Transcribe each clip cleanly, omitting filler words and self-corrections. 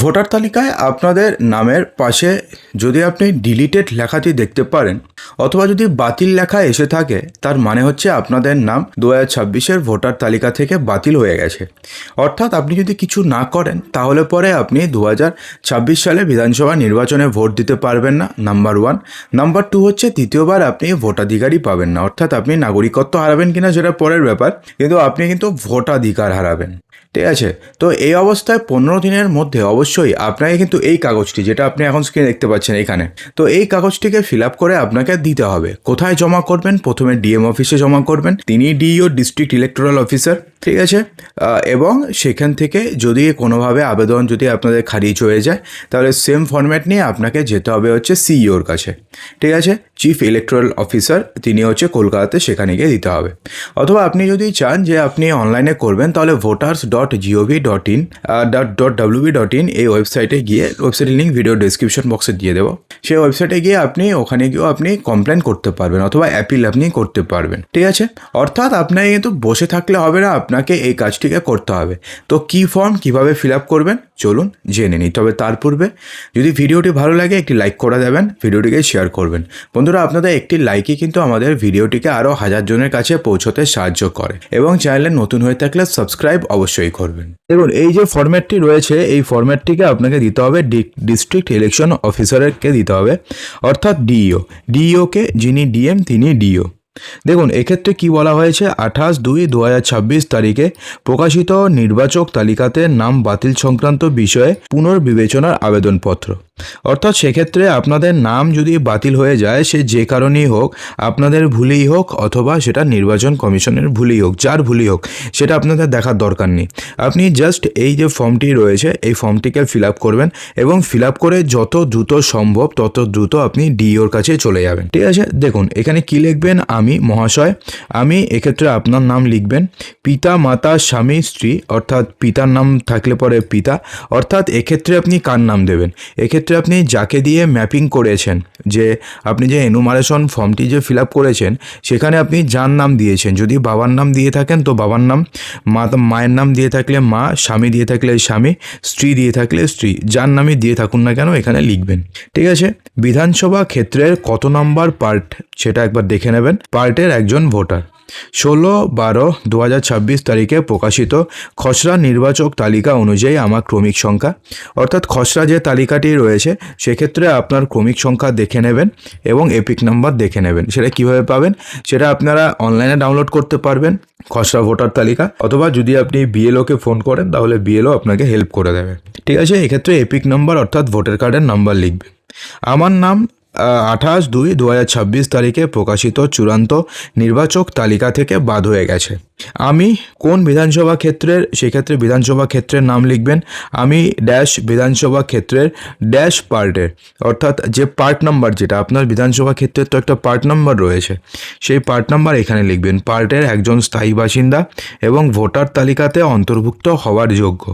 Voter তালিকায় আপনাদের নামের পাশে যদি আপনি ডিলিটেড লেখাটি দেখতে পারেন অথবা যদি বাতিল লেখা এসে থাকে, তার মানে হচ্ছে আপনাদের নাম 2026-এর ভোটার তালিকা থেকে বাতিল হয়ে গেছে। অর্থাৎ আপনি যদি কিছু না করেন তাহলে পরে আপনি 2026 সালে বিধানসভা নির্বাচনে ভোট দিতে পারবেন না, নাম্বার 1। নাম্বার 2 হচ্ছে দ্বিতীয়বার আপনি ভোটাধিকারই পাবেন না, অর্থাৎ আপনি নাগরিকত্ব হারাবেন কিনা সেটা পরের ব্যাপার, কিন্তু আপনি কিন্তু ভোটাধিকার হারাবেন। ঠিক আছে, তো এই অবস্থায় 15 দিনের মধ্যে অবশ্যই আপনাকে কিন্তু এই কাগজটি, যেটা আপনি এখন স্ক্রিনে দেখতে পাচ্ছেন এখানে, তো এই কাগজটিকে ফিল আপ করে আপনাকে দিতে হবে। কোথায় জমা করবেন? প্রথমে ডিএম অফিসে জমা করবেন, তিনি ডিইও ডিস্ট্রিক্ট ইলেকটোরাল অফিসার, ঠিক আছে। এবং সেখান থেকে যদি কোনোভাবে আবেদন যদি আপনাদের খারিজ হয়ে যায় তাহলে সেম ফরম্যাট নিয়ে আপনাকে যেতে হবে হচ্ছে সিইওর কাছে, ঠিক আছে, চিফ ইলেকটোরাল অফিসার, তিনি হচ্ছে কলকাতাতে, সেখানে গিয়ে দিতে হবে। অথবা আপনি যদি চান যে আপনি অনলাইনে করবেন তাহলে voters.gov.in এই ওয়েবসাইটে গিয়ে, ওয়েবসাইটের লিঙ্ক ভিডিও ডেসক্রিপশন বক্সে দিয়ে দেবো, সেই ওয়েবসাইটে গিয়ে আপনি ওখানে গিয়েও আপনি কমপ্লেন করতে পারবেন অথবা অ্যাপিল আপনি করতে পারবেন, ঠিক আছে। অর্থাৎ আপনাকে কিন্তু বসে থাকলে হবে না, আপনাকে এই কাজটিকে করতে হবে। তো কী ফর্ম কীভাবে ফিল আপ করবেন চলুন জেনে নিই। তবে তার পূর্বে যদি ভিডিওটি ভালো লাগে একটি লাইক করে দেবেন, ভিডিওটিকে শেয়ার করবেন। বন্ধুরা, আপনাদের একটি লাইকই কিন্তু আমাদের ভিডিওটিকে আরও 1000 জনের কাছে পৌঁছতে সাহায্য করে, এবং চ্যানেলে নতুন হয়ে থাকলে সাবস্ক্রাইব অবশ্যই করবেন। দেখুন, এই যে ফরম্যাটটি রয়েছে এই ফরম্যাটটিকে আপনাকে দিতে হবে ডিস্ট্রিক্ট ইলেকশন অফিসারকে দিতে হবে, অর্থাৎ ডিইওকে, যিনি ডিএম তিনি ডিও। দেখুন, এক্ষেত্রে কি বলা হয়েছে, 28/2/2026 তারিখে প্রকাশিত নির্বাচক তালিকাতে নাম বাতিল সংক্রান্ত বিষয়ে পুনর্বিবেচনার আবেদনপত্র। অর্থাৎ সেক্ষেত্রে আপনাদের নাম যদি বাতিল হয়ে যায়, সে যে কারণেই হোক, আপনাদের ভুলেই হোক অথবা সেটা নির্বাচন কমিশনের ভুলেই হোক, যার ভুলেই হোক, সেটা আপনাদের দেখার দরকার নেই। আপনি জাস্ট এই যে ফর্মটি রয়েছে এই ফর্মটিকে ফিল আপ করবেন, এবং ফিল আপ করে যত দ্রুত সম্ভব তত দ্রুত আপনি ডিওর কাছে চলে যাবেন, ঠিক আছে। দেখুন, এখানে কি লিখবেন, আমি মহাশয়, আমি, এক্ষেত্রে আপনার নাম লিখবেন, পিতা মাতা স্বামী স্ত্রী, অর্থাৎ পিতার নাম থাকলে পরে পিতা, অর্থাৎ এক্ষেত্রে আপনি কার নাম দেবেন, এক্ষেত্রে আপনি যাকে দিয়ে ম্যাপিং করেছেন, যে আপনি যে এনুমারেশন ফর্মটি যে ফিল আপ করেছেন সেখানে আপনি যার নাম দিয়েছেন, যদি বাবার নাম দিয়ে থাকেন তো বাবার নাম, মায়ের নাম দিয়ে থাকলে মা, স্বামী দিয়ে থাকলে স্বামী, স্ত্রী দিয়ে থাকলে স্ত্রী, যার নামই দিয়ে থাকুন না কেন এখানে লিখবেন, ঠিক আছে। বিধানসভা ক্ষেত্রের কত নম্বর পার্ট সেটা একবার দেখে নেবেন। পার্টের একজন ভোটার। 16/12/2026 তারিখে প্রকাশিত খসড়া নির্বাচক তালিকা অনুযায়ী আমার ক্রমিক সংখ্যা, অর্থাৎ খসড়া যে তালিকাটি রয়েছে সেক্ষেত্রে আপনার ক্রমিক সংখ্যা দেখে নেবেন এবং এপিক নাম্বার দেখে নেবেন। সেটা কিভাবে পাবেন, সেটা আপনারা অনলাইনে ডাউনলোড করতে পারবেন খসড়া ভোটার তালিকা, অথবা যদি আপনি বিএলওকে ফোন করেন তাহলে বিএলও আপনাকে হেল্প করে দেবে, ঠিক আছে। এক্ষেত্রে এপিক নাম্বার অর্থাৎ ভোটার কার্ডের নাম্বার লিখবেন। আমার নাম 28/2/2026 তারিখে প্রকাশিত চূড়ান্ত নির্বাচক তালিকা থেকে বাদ হয়ে গেছে। আমি কোন বিধানসভা ক্ষেত্রের, সেক্ষেত্রে বিধানসভা ক্ষেত্রের নাম লিখবেন। আমি ড্যাশ বিধানসভা ক্ষেত্রের ড্যাশ পার্টের, অর্থাৎ যে পার্ট নাম্বার, যেটা আপনার বিধানসভা ক্ষেত্রের তো একটা পার্ট নাম্বার রয়েছে, সেই পার্ট নাম্বার এখানে লিখবেন। পার্টের একজন স্থায়ী বাসিন্দা এবং ভোটার তালিকাতে অন্তর্ভুক্ত হওয়ার যোগ্য।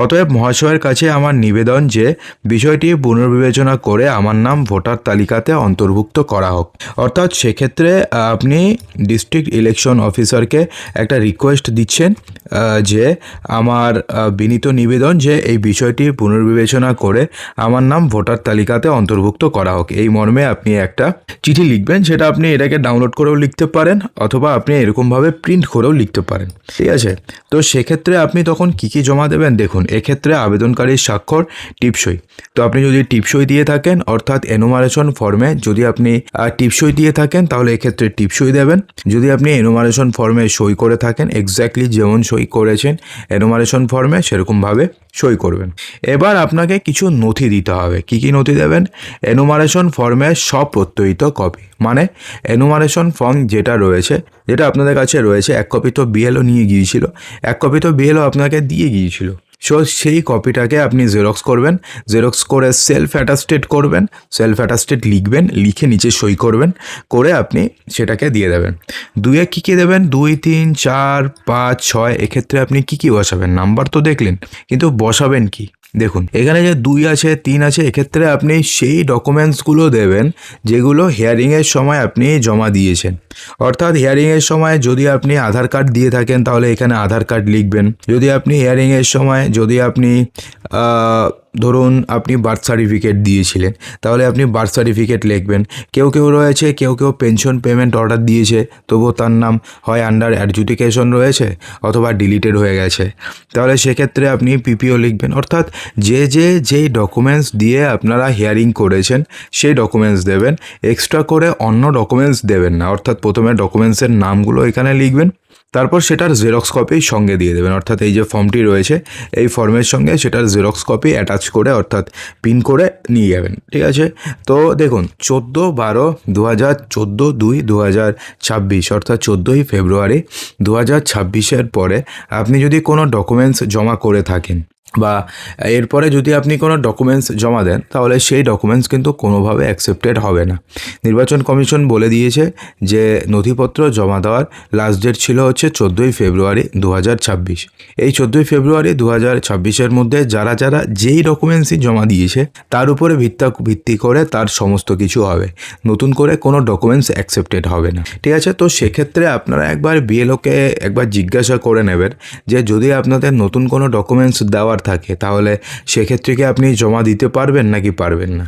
অতএব মহাশয়ের কাছে আমার নিবেদন যে বিষয়টি পুনর্বিবেচনা করে আমার নাম ভোটার তালিকাতে অন্তর্ভুক্ত করা হোক। অর্থাৎ সেক্ষেত্রে আপনি ডিস্ট্রিক্ট ইলেকশন অফিসারকে একটা রিকোয়েস্ট দিচ্ছেন যে আমার বিনীত নিবেদন যে এই বিষয়টি পুনর্বিবেচনা করে আমার নাম ভোটার তালিকাতে অন্তর্ভুক্ত করা হোক, এই মর্মে আপনি একটা চিঠি লিখবেন। সেটা আপনি এটাকে ডাউনলোড করেও লিখতে পারেন অথবা আপনি এরকমভাবে প্রিন্ট করেও লিখতে পারেন, ঠিক আছে। তো সেক্ষেত্রে আপনি তখন কী কী জমা দেবেন, দেখুন, এক্ষেত্রে আবেদনকারীর স্বাক্ষর, টিপসই। তো আপনি যদি টিপসই দিয়ে থাকেন, অর্থাৎ এনুমারেশন ফর্মে যদি আপনি টিপসই দিয়ে থাকেন তাহলে এক্ষেত্রে টিপসই দেবেন। যদি আপনি এনুমারেশন ফর্মে সই করে থাকেন, এক্স্যাক্টলি যেমন সই করেছেন এনুমারেশন ফর্মে সেরকমভাবে সই করবেন। এবার আপনাকে কিছু নথি দিতে হবে। কি কি নথি দেবেন, এনুমারেশন ফর্মের স্বপ্রত্যয়িত কপি, মানে এনুমারেশন ফর্ম যেটা রয়েছে, যেটা আপনাদের কাছে রয়েছে, এক কপি তো বিএলও নিয়ে গিয়েছিল, এক কপি তো বিএলও আপনাকে দিয়ে গিয়েছিল, সো সেই কপিটাকে আপনি জেরক্স করবেন, জেরক্স করে সেলফ অ্যাটাস্টেড করবেন, সেলফ অ্যাটাস্টেড লিখবেন, লিখে নিচে সই করবেন, করে আপনি সেটাকে দিয়ে দেবেন। 2-এ কী কী দেবেন, 2, 3, 4, 5, 6, এক্ষেত্রে আপনি কী কী বসাবেন, নাম্বার তো দেখলেন, কিন্তু বসাবেন কি, দেখুন এখানে যে 2 আছে 3 আছে, এক্ষেত্রে আপনি সেই ডকুমেন্টসগুলো দেবেন যেগুলো হিয়ারিংয়ের সময় আপনি জমা দিয়েছেন। অর্থাৎ হিয়ারিংয়ের সময় যদি আপনি আধার কার্ড দিয়ে থাকেন তাহলে এখানে আধার কার্ড লিখবেন। যদি আপনি হিয়ারিংয়ের সময় যদি আপনি ধরুন আপনি বার্থ সার্টিফিকেট দিয়েছিলেন তাহলে আপনি বার্থ সার্টিফিকেট লিখবেন। কেউ রয়েছে কেউ পেনশন পেমেন্ট অর্ডার দিয়েছে তবুও তার নাম হয় আন্ডার অ্যাডজুডিকেশন রয়েছে অথবা ডিলিটেড হয়ে গেছে, তাহলে সেক্ষেত্রে আপনি পিপিও লিখবেন। অর্থাৎ যেই ডকুমেন্টস দিয়ে আপনারা হিয়ারিং করেছেন সেই ডকুমেন্টস দেবেন, এক্সট্রা করে অন্য ডকুমেন্টস দেবেন না। অর্থাৎ প্রথমে ডকুমেন্টসের নামগুলো এখানে লিখবেন, তারপর সেটার জেরক্স কপি সঙ্গে দিয়ে দেবেন। অর্থাৎ এই যে ফর্মটি রয়েছে এই ফর্মের সঙ্গে সেটার জেরক্স কপি অ্যাটাচ করে অর্থাৎ পিন করে নিয়ে যাবেন। ঠিক আছে, তো দেখুন 14/12/2024 অর্থাৎ 14ই ফেব্রুয়ারি 2026 পরে আপনি যদি কোনো ডকুমেন্টস জমা করে থাকেন বা এরপরে যদি আপনি কোনো ডকুমেন্টস জমা দেন তাহলে সেই ডকুমেন্টস কিন্তু কোনোভাবে অ্যাকসেপ্টেড হবে না। নির্বাচন কমিশন বলে দিয়েছে যে নথিপত্র জমা দেওয়ার লাস্ট ডেট ছিল হচ্ছে 14ই ফেব্রুয়ারি 2026। এই 14ই ফেব্রুয়ারি 2026 মধ্যে যারা যেই ডকুমেন্টসই জমা দিয়েছে তার উপরে ভিত্তি করে তার সমস্ত কিছু হবে, নতুন করে কোনো ডকুমেন্টস অ্যাকসেপ্টেড হবে না। ঠিক আছে, তো সেক্ষেত্রে আপনারা একবার বিএলওকে একবার জিজ্ঞাসা করে নেবেন যে যদি আপনাদের নতুন কোনো ডকুমেন্টস দেওয়ার থাকে তাহলে সেক্ষেত্রে কি আপনি জমা দিতে পারবেন নাকি পারবেন না।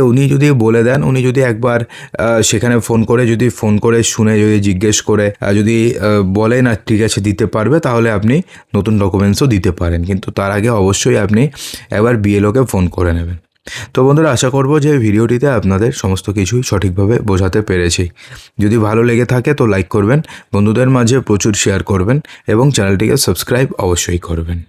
উনি যদি বলে দেন, উনি যদি একবার সেখানে ফোন করে শুনে যদি জিজ্ঞেস করে যদি বলে না ঠিক আছে দিতে পারবে তাহলে আপনি নতুন ডকুমেন্টসও দিতে পারেন, কিন্তু তার আগে অবশ্যই আপনি একবার বিএলওকে ফোন করে নেবেন। তো বন্ধুরা, আশা করব যে ভিডিওটিতে আপনাদের সমস্ত কিছুই সঠিকভাবে বোঝাতে পেরেছি। যদি ভালো লেগে থাকে তো লাইক করবেন, বন্ধুদের মাঝে প্রচুর শেয়ার করবেন এবং চ্যানেলটিকে সাবস্ক্রাইব অবশ্যই করবেন।